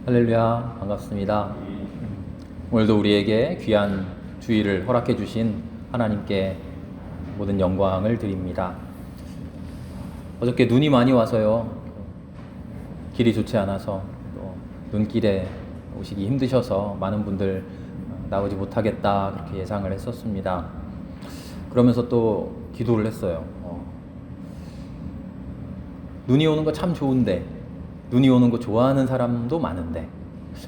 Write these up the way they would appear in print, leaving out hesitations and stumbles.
할렐루야, 반갑습니다. 오늘도 우리에게 귀한 주일을 허락해 주신 하나님께 모든 영광을 드립니다. 어저께 눈이 많이 와서요, 길이 좋지 않아서 또 눈길에 오시기 힘드셔서 많은 분들 나오지 못하겠다 그렇게 예상을 했었습니다. 그러면서 또 기도를 했어요. 눈이 오는 거 참 좋은데, 눈이 오는 거 좋아하는 사람도 많은데,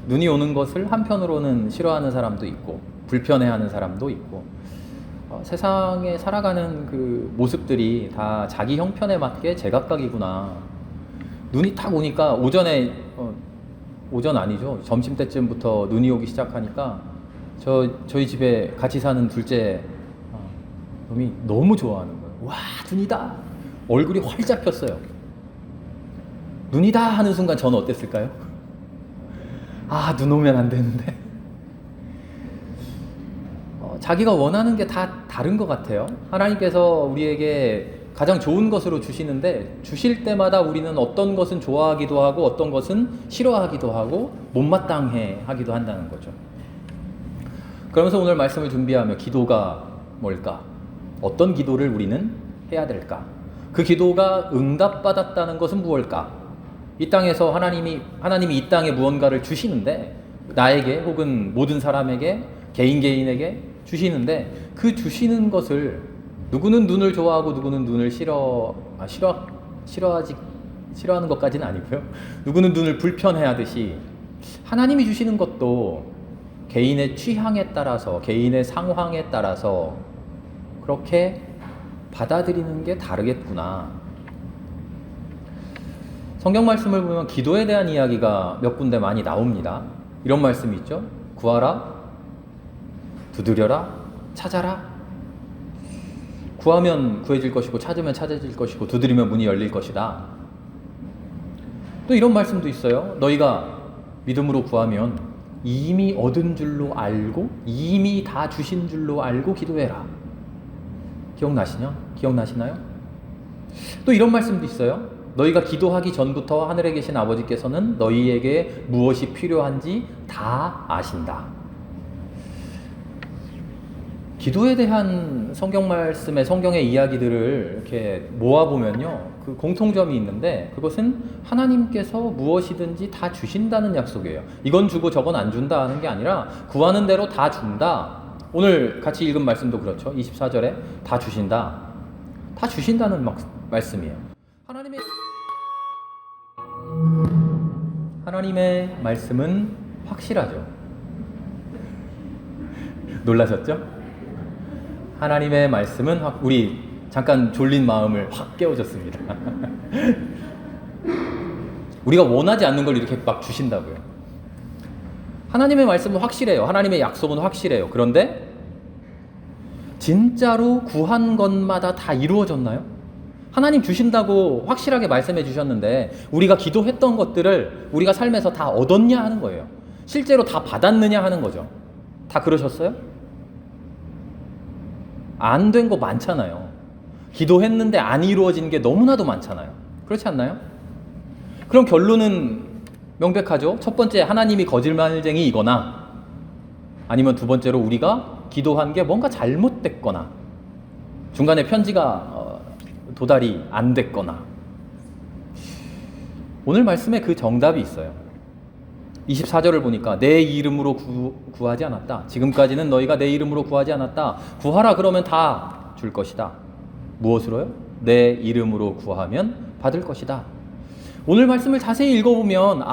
눈이 오는 것을 한편으로는 싫어하는 사람도 있고 불편해하는 사람도 있고, 세상에 살아가는 그 모습들이 다 자기 형편에 맞게 제각각이구나. 눈이 딱 오니까 오전 아니죠, 점심때쯤부터 눈이 오기 시작하니까 저희 집에 같이 사는 둘째 놈이 너무 좋아하는 거예요. 와, 눈이다. 얼굴이 활짝 폈어요. 눈이다 하는 순간 저는 어땠을까요? 아, 눈 오면 안 되는데. 자기가 원하는 게 다 다른 것 같아요. 하나님께서 우리에게 가장 좋은 것으로 주시는데, 주실 때마다 우리는 어떤 것은 좋아하기도 하고 어떤 것은 싫어하기도 하고 못마땅해 하기도 한다는 거죠. 그러면서 오늘 말씀을 준비하며 기도가 뭘까? 어떤 기도를 우리는 해야 될까? 그 기도가 응답받았다는 것은 무엇일까? 이 땅에서 하나님이 이 땅에 무언가를 주시는데, 나에게 혹은 모든 사람에게, 개인에게 주시는데, 그 주시는 것을 누구는 눈을 좋아하고 누구는 눈을 싫어하는 것까지는 아니고요. 누구는 눈을 불편해하듯이 하나님이 주시는 것도 개인의 취향에 따라서, 개인의 상황에 따라서 그렇게 받아들이는 게 다르겠구나. 성경 말씀을 보면 기도에 대한 이야기가 몇 군데 많이 나옵니다. 이런 말씀이 있죠. 구하라, 두드려라, 찾아라. 구하면 구해질 것이고, 찾으면 찾아질 것이고, 두드리면 문이 열릴 것이다. 또 이런 말씀도 있어요. 너희가 믿음으로 구하면 이미 얻은 줄로 알고, 이미 다 주신 줄로 알고 기도해라. 기억나시나요? 또 이런 말씀도 있어요. 너희가 기도하기 전부터 하늘에 계신 아버지께서는 너희에게 무엇이 필요한지 다 아신다. 기도에 대한 성경 말씀의, 성경의 이야기들을 이렇게 모아보면요, 그 공통점이 있는데, 그것은 하나님께서 무엇이든지 다 주신다는 약속이에요. 이건 주고 저건 안 준다 하는 게 아니라 구하는 대로 다 준다. 오늘 같이 읽은 말씀도 그렇죠. 24절에 다 주신다. 다 주신다는 말씀이에요. 하나님의 말씀은 확실하죠. 놀라셨죠? 하나님의 말씀은 우리 잠깐 졸린 마음을 확 깨워줬습니다. 우리가 원하지 않는 걸 이렇게 막 주신다고요. 하나님의 말씀은 확실해요. 하나님의 약속은 확실해요. 그런데 진짜로 구한 것마다 다 이루어졌나요? 하나님 주신다고 확실하게 말씀해 주셨는데, 우리가 기도했던 것들을 우리가 삶에서 다 얻었냐 하는 거예요. 실제로 다 받았느냐 하는 거죠. 다 그러셨어요? 안 된 거 많잖아요. 기도했는데 안 이루어진 게 너무나도 많잖아요. 그렇지 않나요? 그럼 결론은 명백하죠. 첫 번째, 하나님이 거짓말쟁이이거나, 아니면 두 번째로 우리가 기도한 게 뭔가 잘못됐거나, 중간에 편지가 도달이 안 됐거나. 오늘 말씀에 그 정답이 있어요. 24절을 보니까 내 이름으로 구하지 않았다. 지금까지는 너희가 내 이름으로 구하지 않았다. 구하라 그러면 다 줄 것이다. 무엇으로요? 내 이름으로 구하면 받을 것이다. 오늘 말씀을 자세히 읽어보면,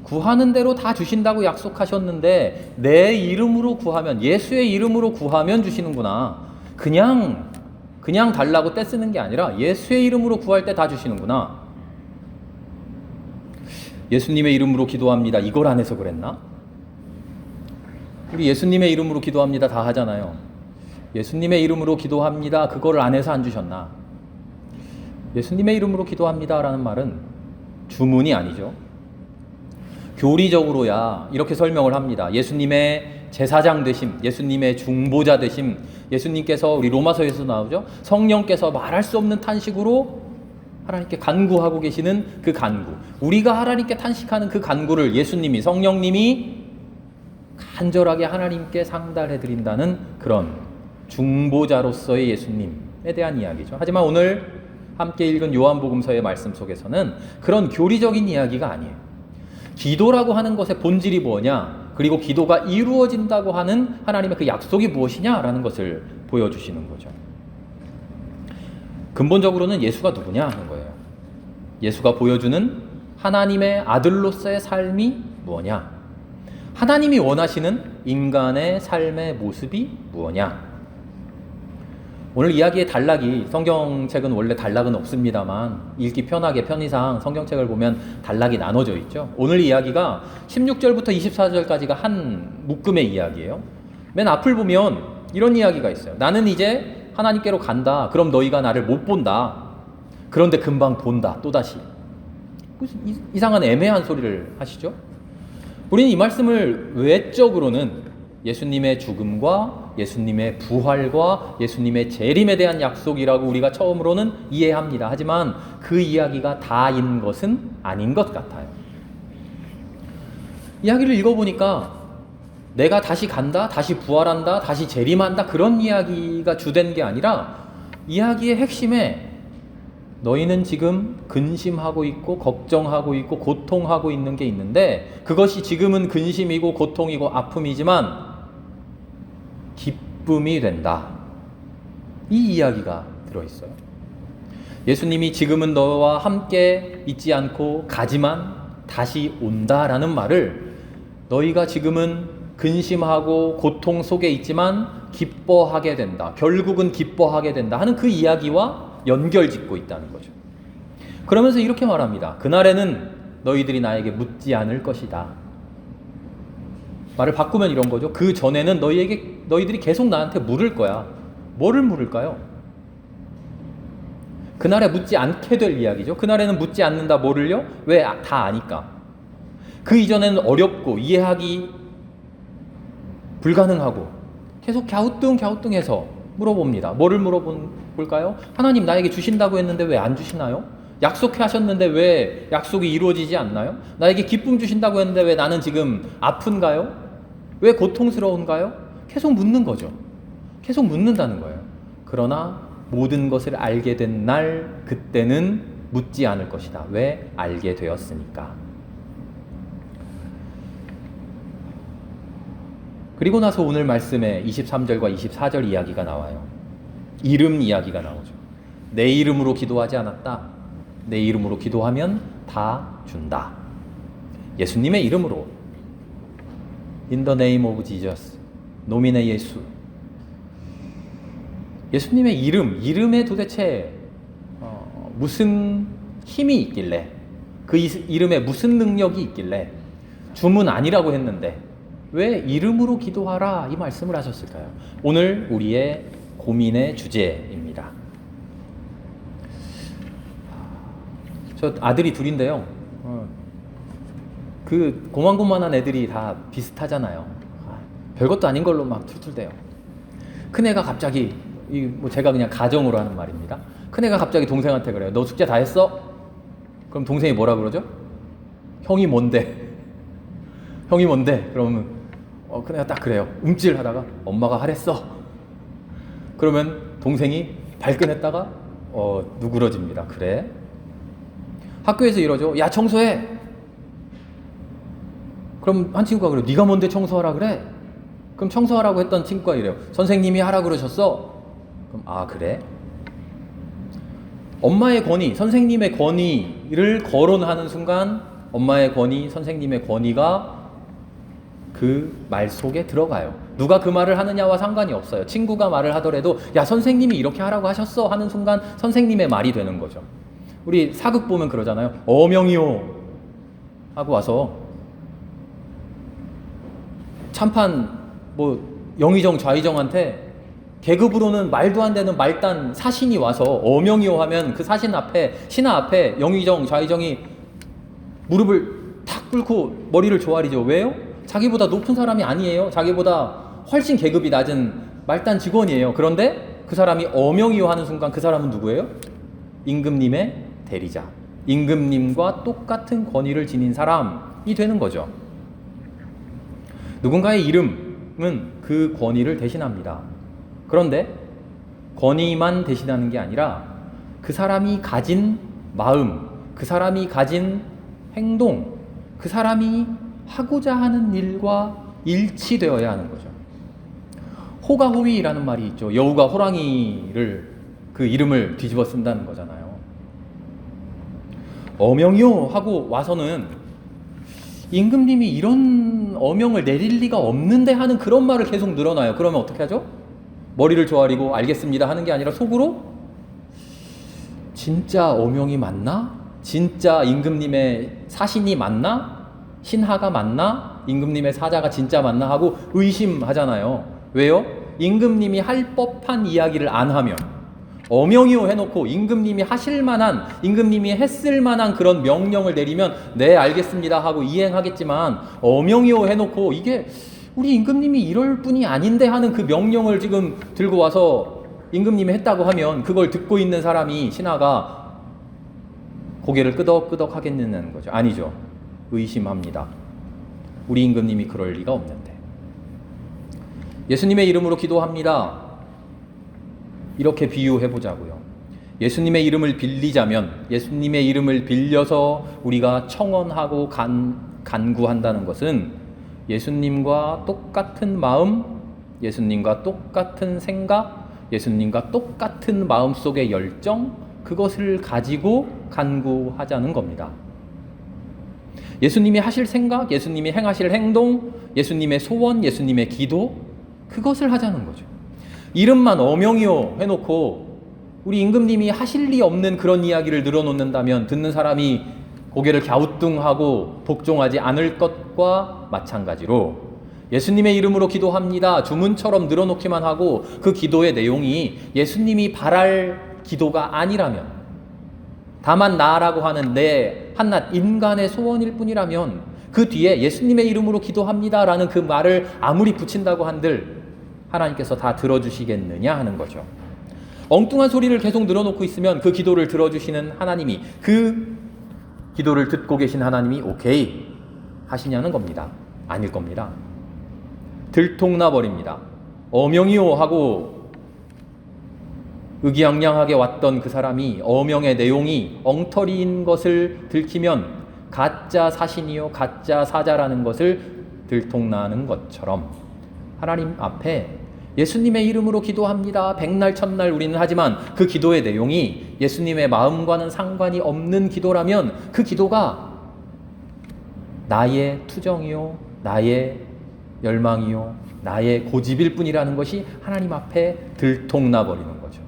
구하는 대로 다 주신다고 약속하셨는데 내 이름으로 구하면, 예수의 이름으로 구하면 주시는구나. 그냥 달라고 떼쓰는 게 아니라 예수의 이름으로 구할 때 다 주시는구나. 예수님의 이름으로 기도합니다, 이걸 안 해서 그랬나? 우리 예수님의 이름으로 기도합니다 다 하잖아요. 예수님의 이름으로 기도합니다, 그거를 안 해서 안 주셨나? 예수님의 이름으로 기도합니다 라는 말은 주문이 아니죠. 교리적으로야 이렇게 설명을 합니다. 예수님의 제사장 되심, 예수님의 중보자 되심, 예수님께서, 우리 로마서에서 나오죠, 성령께서 말할 수 없는 탄식으로 하나님께 간구하고 계시는 그 간구, 우리가 하나님께 탄식하는 그 간구를 예수님이, 성령님이 간절하게 하나님께 상달해 드린다는 그런 중보자로서의 예수님에 대한 이야기죠. 하지만 오늘 함께 읽은 요한복음서의 말씀 속에서는 그런 교리적인 이야기가 아니에요. 기도라고 하는 것의 본질이 뭐냐, 그리고 기도가 이루어진다고 하는 하나님의 그 약속이 무엇이냐라는 것을 보여주시는 거죠. 근본적으로는 예수가 누구냐 하는 거예요. 예수가 보여주는 하나님의 아들로서의 삶이 뭐냐, 하나님이 원하시는 인간의 삶의 모습이 무엇냐. 오늘 이야기의 단락이, 성경책은 원래 단락은 없습니다만 읽기 편하게 편의상 성경책을 보면 단락이 나눠져 있죠. 오늘 이야기가 16절부터 24절까지가 한 묶음의 이야기예요. 맨 앞을 보면 이런 이야기가 있어요. 나는 이제 하나님께로 간다. 그럼 너희가 나를 못 본다. 그런데 금방 본다. 또다시. 이상한 애매한 소리를 하시죠. 우리는 이 말씀을 외적으로는 예수님의 죽음과 예수님의 부활과 예수님의 재림에 대한 약속이라고 우리가 처음으로는 이해합니다. 하지만 그 이야기가 다인 것은 아닌 것 같아요. 이야기를 읽어보니까 내가 다시 간다, 다시 부활한다, 다시 재림한다, 그런 이야기가 주된 게 아니라 이야기의 핵심에 너희는 지금 근심하고 있고 걱정하고 있고 고통하고 있는 게 있는데, 그것이 지금은 근심이고 고통이고 아픔이지만 기쁨이 된다. 이 이야기가 들어있어요. 예수님이 지금은 너와 함께 있지 않고 가지만 다시 온다라는 말을, 너희가 지금은 근심하고 고통 속에 있지만 기뻐하게 된다, 결국은 기뻐하게 된다 하는 그 이야기와 연결짓고 있다는 거죠. 그러면서 이렇게 말합니다. 그날에는 너희들이 나에게 묻지 않을 것이다. 말을 바꾸면 이런 거죠. 그 전에는 너희들이 계속 나한테 물을 거야. 뭐를 물을까요? 그날에 묻지 않게 될 이야기죠. 그날에는 묻지 않는다. 뭐를요? 왜? 다 아니까. 그 이전에는 어렵고 이해하기 불가능하고 계속 갸우뚱해서 물어봅니다. 뭐를 물어볼까요? 하나님, 나에게 주신다고 했는데 왜 안 주시나요? 약속하셨는데 왜 약속이 이루어지지 않나요? 나에게 기쁨 주신다고 했는데 왜 나는 지금 아픈가요? 왜 고통스러운가요? 계속 묻는 거죠. 계속 묻는다는 거예요. 그러나 모든 것을 알게 된 날, 그때는 묻지 않을 것이다. 왜? 알게 되었으니까. 그리고 나서 오늘 말씀에 23절과 24절 이야기가 나와요. 이름 이야기가 나오죠. 내 이름으로 기도하지 않았다. 내 이름으로 기도하면 다 준다. 예수님의 이름으로. In the name of Jesus. 노미네 예수. 예수님의 이름에 도대체 무슨 힘이 있길래, 그 이름에 무슨 능력이 있길래 주문 아니라고 했는데 왜 이름으로 기도하라 이 말씀을 하셨을까요? 오늘 우리의 고민의 주제입니다. 저 아들이 둘인데요. 그 고만고만한 애들이 다 비슷하잖아요. 별것도 아닌 걸로 막 툴툴대요. 큰애가 갑자기, 제가 그냥 가정으로 하는 말입니다. 큰애가 갑자기 동생한테 그래요. 너 숙제 다 했어? 그럼 동생이 뭐라 그러죠? 형이 뭔데? 형이 뭔데? 그러면 큰애가 딱 그래요. 움찔하다가 엄마가 하랬어. 그러면 동생이 발끈했다가 누그러집니다. 그래? 학교에서 이러죠. 야, 청소해. 그럼 한 친구가 그래요. 네가 뭔데 청소하라 그래? 그럼 청소하라고 했던 친구가 이래요. 선생님이 하라 그러셨어. 그럼 아, 그래? 엄마의 권위, 선생님의 권위를 거론하는 순간 엄마의 권위, 선생님의 권위가 그 말 속에 들어가요. 누가 그 말을 하느냐와 상관이 없어요. 친구가 말을 하더라도 야, 선생님이 이렇게 하라고 하셨어 하는 순간 선생님의 말이 되는 거죠. 우리 사극 보면 그러잖아요. 어명이요 하고 와서 참판 영의정 좌의정한테 계급으로는 말도 안 되는 말단 사신이 와서 어명이요 하면 그 사신 앞에, 신하 앞에 영의정 좌의정이 무릎을 탁 꿇고 머리를 조아리죠. 왜요? 자기보다 높은 사람이 아니에요. 자기보다 훨씬 계급이 낮은 말단 직원이에요. 그런데 그 사람이 어명이요 하는 순간 그 사람은 누구예요? 임금님의 대리자, 임금님과 똑같은 권위를 지닌 사람이 되는 거죠. 누군가의 이름은 그 권위를 대신합니다. 그런데 권위만 대신하는 게 아니라 그 사람이 가진 마음, 그 사람이 가진 행동, 그 사람이 하고자 하는 일과 일치되어야 하는 거죠. 호가호위라는 말이 있죠. 여우가 호랑이를 그 이름을 뒤집어 쓴다는 거잖아요. 어명이요 하고 와서는 임금님이 이런 어명을 내릴 리가 없는데 하는 그런 말을 계속 늘어나요. 그러면 어떻게 하죠? 머리를 조아리고 알겠습니다 하는 게 아니라 속으로 진짜 어명이 맞나? 진짜 임금님의 사신이 맞나? 신하가 맞나? 임금님의 사자가 진짜 맞나? 하고 의심하잖아요. 왜요? 임금님이 할 법한 이야기를 안 하면, 어명이요 해놓고 임금님이 하실 만한, 임금님이 했을 만한 그런 명령을 내리면 네 알겠습니다 하고 이행하겠지만, 어명이요 해놓고 이게 우리 임금님이 이럴 분이 아닌데 하는 그 명령을 지금 들고 와서 임금님이 했다고 하면 그걸 듣고 있는 사람이, 신하가 고개를 끄덕끄덕 하겠느냐는 거죠. 아니죠. 의심합니다. 우리 임금님이 그럴 리가 없는데. 예수님의 이름으로 기도합니다. 이렇게 비유해 보자고요. 예수님의 이름을 빌리자면, 예수님의 이름을 빌려서 우리가 청원하고 간구한다는 것은 예수님과 똑같은 마음, 예수님과 똑같은 생각, 예수님과 똑같은 마음속의 열정, 그것을 가지고 간구하자는 겁니다. 예수님이 하실 생각, 예수님이 행하실 행동, 예수님의 소원, 예수님의 기도, 그것을 하자는 거죠. 이름만 어명이요 해놓고 우리 임금님이 하실 리 없는 그런 이야기를 늘어놓는다면 듣는 사람이 고개를 갸우뚱하고 복종하지 않을 것과 마찬가지로, 예수님의 이름으로 기도합니다 주문처럼 늘어놓기만 하고 그 기도의 내용이 예수님이 바랄 기도가 아니라면, 다만 나라고 하는 내 한낱 인간의 소원일 뿐이라면 그 뒤에 예수님의 이름으로 기도합니다라는 그 말을 아무리 붙인다고 한들 하나님께서 다 들어주시겠느냐 하는 거죠. 엉뚱한 소리를 계속 늘어놓고 있으면 그 기도를 들어주시는 하나님이, 그 기도를 듣고 계신 하나님이 오케이 하시냐는 겁니다. 아닐 겁니다. 들통나 버립니다. 어명이요 하고 의기양양하게 왔던 그 사람이 어명의 내용이 엉터리인 것을 들키면 가짜 사신이요 가짜 사자라는 것을 들통나는 것처럼, 하나님 앞에 예수님의 이름으로 기도합니다 백날 첫날 우리는 하지만 그 기도의 내용이 예수님의 마음과는 상관이 없는 기도라면 그 기도가 나의 투정이요 나의 열망이요 나의 고집일 뿐이라는 것이 하나님 앞에 들통나 버리는 거죠.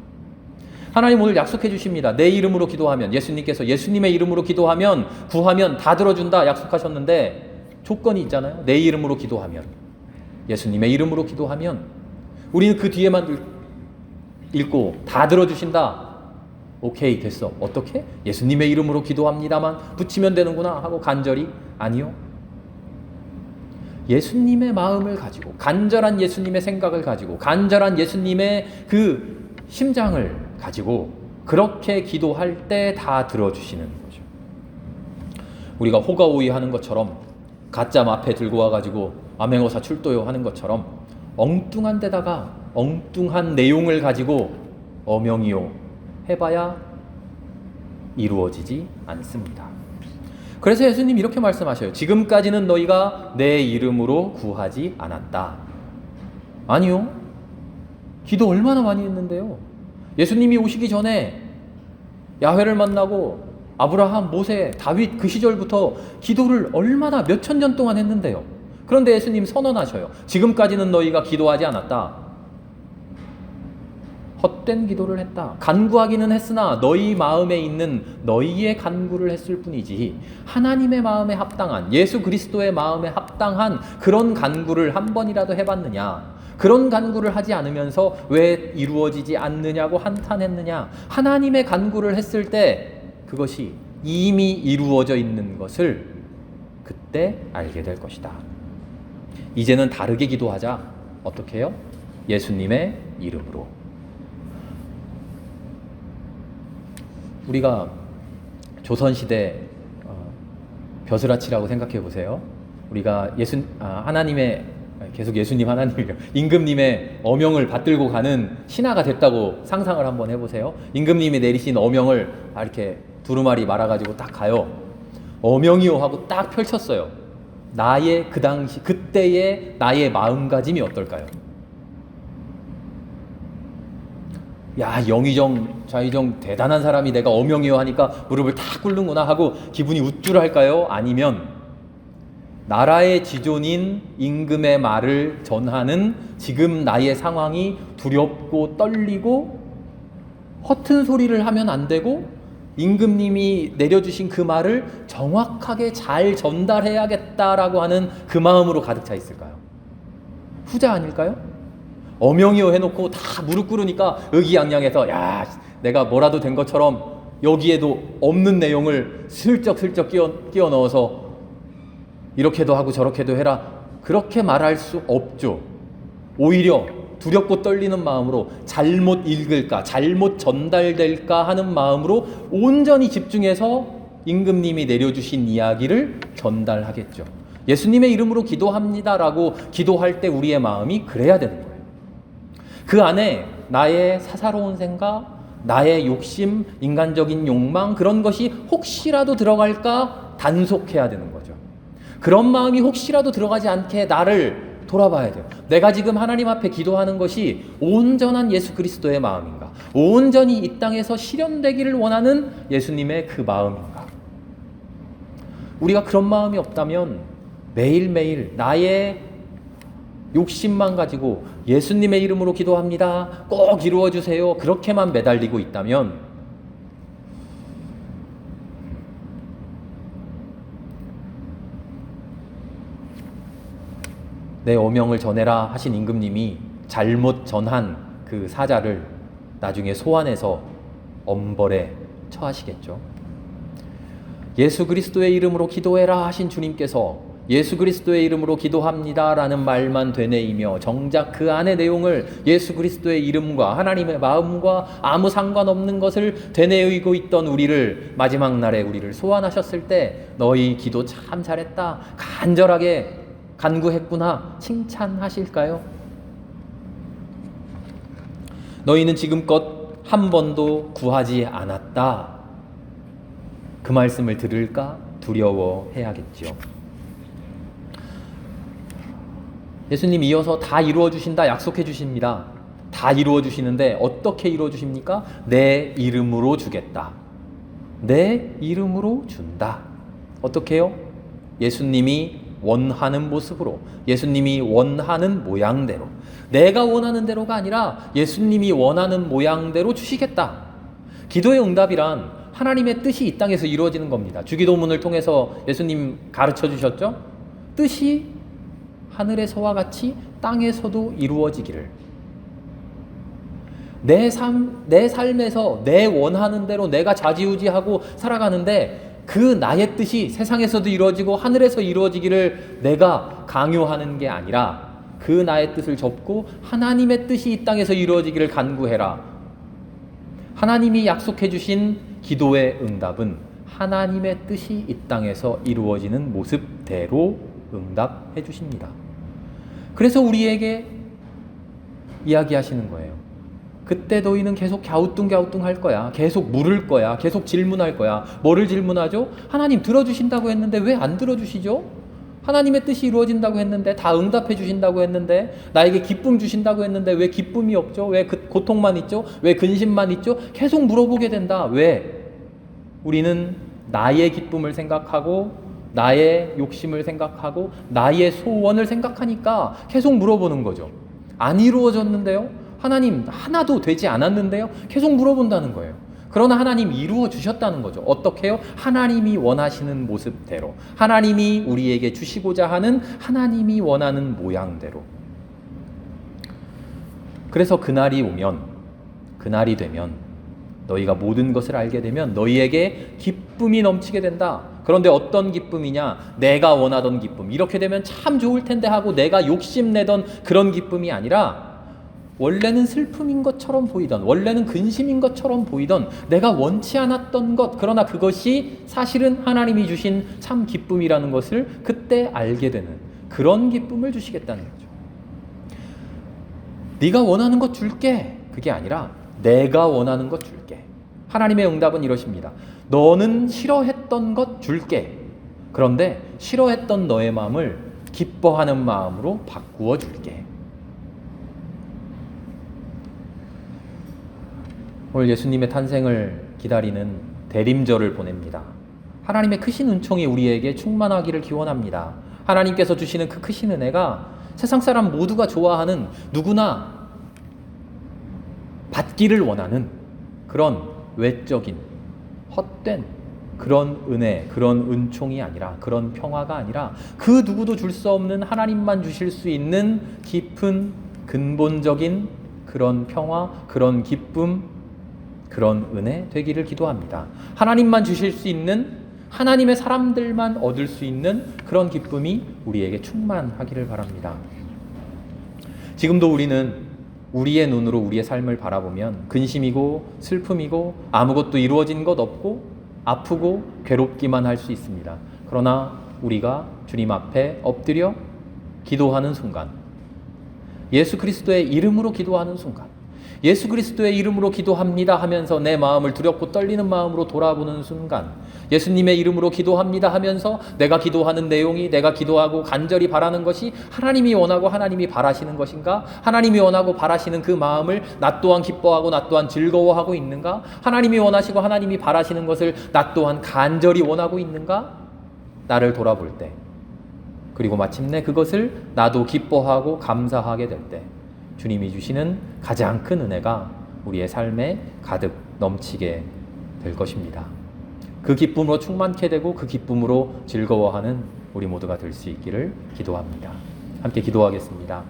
하나님 오늘 약속해 주십니다. 내 이름으로 기도하면, 예수님께서 예수님의 이름으로 기도하면, 구하면 다 들어준다 약속하셨는데 조건이 있잖아요. 내 이름으로 기도하면, 예수님의 이름으로 기도하면, 우리는 그 뒤에만 읽고 다 들어주신다. 오케이 됐어. 어떻게? 예수님의 이름으로 기도합니다만 붙이면 되는구나 하고 간절히? 아니요. 예수님의 마음을 가지고, 간절한 예수님의 생각을 가지고, 간절한 예수님의 그 심장을 가지고 그렇게 기도할 때 다 들어주시는 거죠. 우리가 호가호위 하는 것처럼, 가짜 앞에 들고 와가지고 암행어사 출도요 하는 것처럼 엉뚱한 데다가 엉뚱한 내용을 가지고 어명이요 해봐야 이루어지지 않습니다. 그래서 예수님 이렇게 말씀하셔요. 지금까지는 너희가 내 이름으로 구하지 않았다. 아니요. 기도 얼마나 많이 했는데요. 예수님이 오시기 전에 야훼를 만나고 아브라함, 모세, 다윗 그 시절부터 기도를 얼마나 몇천 년 동안 했는데요. 그런데 예수님 선언하셔요. 지금까지는 너희가 기도하지 않았다. 헛된 기도를 했다. 간구하기는 했으나 너희 마음에 있는 너희의 간구를 했을 뿐이지 하나님의 마음에 합당한, 예수 그리스도의 마음에 합당한 그런 간구를 한 번이라도 해봤느냐. 그런 간구를 하지 않으면서 왜 이루어지지 않느냐고 한탄했느냐. 하나님의 간구를 했을 때 그것이 이미 이루어져 있는 것을 그때 알게 될 것이다. 이제는 다르게 기도하자. 어떻게 해요? 예수님의 이름으로. 우리가 조선시대 벼슬아치라고 생각해 보세요. 우리가 하나님의, 계속 예수님 하나님이요, 임금님의 어명을 받들고 가는 신하가 됐다고 상상을 한번 해보세요. 임금님이 내리신 어명을 이렇게 두루마리 말아가지고 딱 가요. 어명이요 하고 딱 펼쳤어요. 나의 그 당시 그때의 나의 마음가짐이 어떨까요? 야, 영의정 좌의정 대단한 사람이 내가 어명이요 하니까 무릎을 탁 꿇는구나 하고 기분이 우쭐할까요? 아니면 나라의 지존인 임금의 말을 전하는 지금 나의 상황이 두렵고 떨리고 허튼 소리를 하면 안 되고 임금님이 내려주신 그 말을 정확하게 잘 전달해야겠다라고 하는 그 마음으로 가득 차 있을까요? 후자 아닐까요? 어명이요 해놓고 다 무릎 꿇으니까 의기양양해서 야, 내가 뭐라도 된 것처럼 여기에도 없는 내용을 슬쩍슬쩍 끼워 넣어서 이렇게도 하고 저렇게도 해라, 그렇게 말할 수 없죠. 오히려 두렵고 떨리는 마음으로 잘못 읽을까, 잘못 전달될까 하는 마음으로 온전히 집중해서 임금님이 내려주신 이야기를 전달하겠죠. 예수님의 이름으로 기도합니다라고 기도할 때 우리의 마음이 그래야 되는 거예요. 그 안에 나의 사사로운 생각, 나의 욕심, 인간적인 욕망, 그런 것이 혹시라도 들어갈까 단속해야 되는 거죠. 그런 마음이 혹시라도 들어가지 않게 나를 돌아봐야 돼요. 내가 지금 하나님 앞에 기도하는 것이 온전한 예수 그리스도의 마음인가? 온전히 이 땅에서 실현되기를 원하는 예수님의 그 마음인가? 우리가 그런 마음이 없다면 매일매일 나의 욕심만 가지고 예수님의 이름으로 기도합니다, 꼭 이루어주세요, 그렇게만 매달리고 있다면 내 어명을 전해라 하신 임금님이 잘못 전한 그 사자를 나중에 소환해서 엄벌에 처하시겠죠. 예수 그리스도의 이름으로 기도해라 하신 주님께서 예수 그리스도의 이름으로 기도합니다 라는 말만 되뇌이며 정작 그 안의 내용을 예수 그리스도의 이름과 하나님의 마음과 아무 상관없는 것을 되뇌이고 있던 우리를 마지막 날에 우리를 소환하셨을 때 너희 기도 참 잘했다, 간절하게 간구했구나 칭찬하실까요? 너희는 지금껏 한 번도 구하지 않았다, 그 말씀을 들을까 두려워해야겠죠. 예수님 이어서 다 이루어 주신다 약속해 주십니다. 다 이루어 주시는데 어떻게 이루어 주십니까? 내 이름으로 주겠다, 내 이름으로 준다. 어떻게요? 예수님이 원하는 모습으로, 예수님이 원하는 모양대로, 내가 원하는 대로가 아니라 예수님이 원하는 모양대로 주시겠다. 기도의 응답이란 하나님의 뜻이 이 땅에서 이루어지는 겁니다. 주기도문을 통해서 예수님 가르쳐 주셨죠? 뜻이 하늘에서와 같이 땅에서도 이루어지기를. 내 삶에서 내 원하는 대로 내가 좌지우지하고 살아가는데 그 나의 뜻이 세상에서도 이루어지고 하늘에서 이루어지기를 내가 강요하는 게 아니라 그 나의 뜻을 접고 하나님의 뜻이 이 땅에서 이루어지기를 간구해라. 하나님이 약속해 주신 기도의 응답은 하나님의 뜻이 이 땅에서 이루어지는 모습대로 응답해 주십니다. 그래서 우리에게 이야기하시는 거예요. 그때 너희는 계속 갸우뚱갸우뚱 할 거야. 계속 물을 거야. 계속 질문할 거야. 뭐를 질문하죠? 하나님 들어주신다고 했는데 왜 안 들어주시죠? 하나님의 뜻이 이루어진다고 했는데, 다 응답해 주신다고 했는데, 나에게 기쁨 주신다고 했는데 왜 기쁨이 없죠? 왜 고통만 있죠? 왜 근심만 있죠? 계속 물어보게 된다. 왜? 우리는 나의 기쁨을 생각하고 나의 욕심을 생각하고 나의 소원을 생각하니까 계속 물어보는 거죠. 안 이루어졌는데요? 하나님 하나도 되지 않았는데요? 계속 물어본다는 거예요. 그러나 하나님 이루어 주셨다는 거죠. 어떻게요? 하나님이 원하시는 모습대로, 하나님이 우리에게 주시고자 하는 하나님이 원하는 모양대로. 그래서 그날이 오면, 그날이 되면, 너희가 모든 것을 알게 되면 너희에게 기쁨이 넘치게 된다. 그런데 어떤 기쁨이냐? 내가 원하던 기쁨, 이렇게 되면 참 좋을 텐데 하고 내가 욕심내던 그런 기쁨이 아니라 원래는 슬픔인 것처럼 보이던, 원래는 근심인 것처럼 보이던, 내가 원치 않았던 것, 그러나 그것이 사실은 하나님이 주신 참 기쁨이라는 것을 그때 알게 되는 그런 기쁨을 주시겠다는 거죠. 네가 원하는 것 줄게, 그게 아니라 내가 원하는 것 줄게. 하나님의 응답은 이러십니다. 너는 싫어했던 것 줄게. 그런데 싫어했던 너의 마음을 기뻐하는 마음으로 바꾸어 줄게. 오늘 예수님의 탄생을 기다리는 대림절을 보냅니다. 하나님의 크신 은총이 우리에게 충만하기를 기원합니다. 하나님께서 주시는 그 크신 은혜가 세상 사람 모두가 좋아하는, 누구나 받기를 원하는 그런 외적인 헛된 그런 은혜, 그런 은총이 아니라, 그런 평화가 아니라 그 누구도 줄 수 없는 하나님만 주실 수 있는 깊은 근본적인 그런 평화, 그런 기쁨, 그런 은혜 되기를 기도합니다. 하나님만 주실 수 있는, 하나님의 사람들만 얻을 수 있는 그런 기쁨이 우리에게 충만하기를 바랍니다. 지금도 우리는 우리의 눈으로 우리의 삶을 바라보면 근심이고 슬픔이고 아무것도 이루어진 것 없고 아프고 괴롭기만 할 수 있습니다. 그러나 우리가 주님 앞에 엎드려 기도하는 순간, 예수 그리스도의 이름으로 기도하는 순간, 예수 그리스도의 이름으로 기도합니다 하면서 내 마음을 두렵고 떨리는 마음으로 돌아보는 순간, 예수님의 이름으로 기도합니다 하면서 내가 기도하는 내용이, 내가 기도하고 간절히 바라는 것이 하나님이 원하고 하나님이 바라시는 것인가? 하나님이 원하고 바라시는 그 마음을 나 또한 기뻐하고 나 또한 즐거워하고 있는가? 하나님이 원하시고 하나님이 바라시는 것을 나 또한 간절히 원하고 있는가? 나를 돌아볼 때, 그리고 마침내 그것을 나도 기뻐하고 감사하게 될 때, 주님이 주시는 가장 큰 은혜가 우리의 삶에 가득 넘치게 될 것입니다. 그 기쁨으로 충만케 되고 그 기쁨으로 즐거워하는 우리 모두가 될 수 있기를 기도합니다. 함께 기도하겠습니다.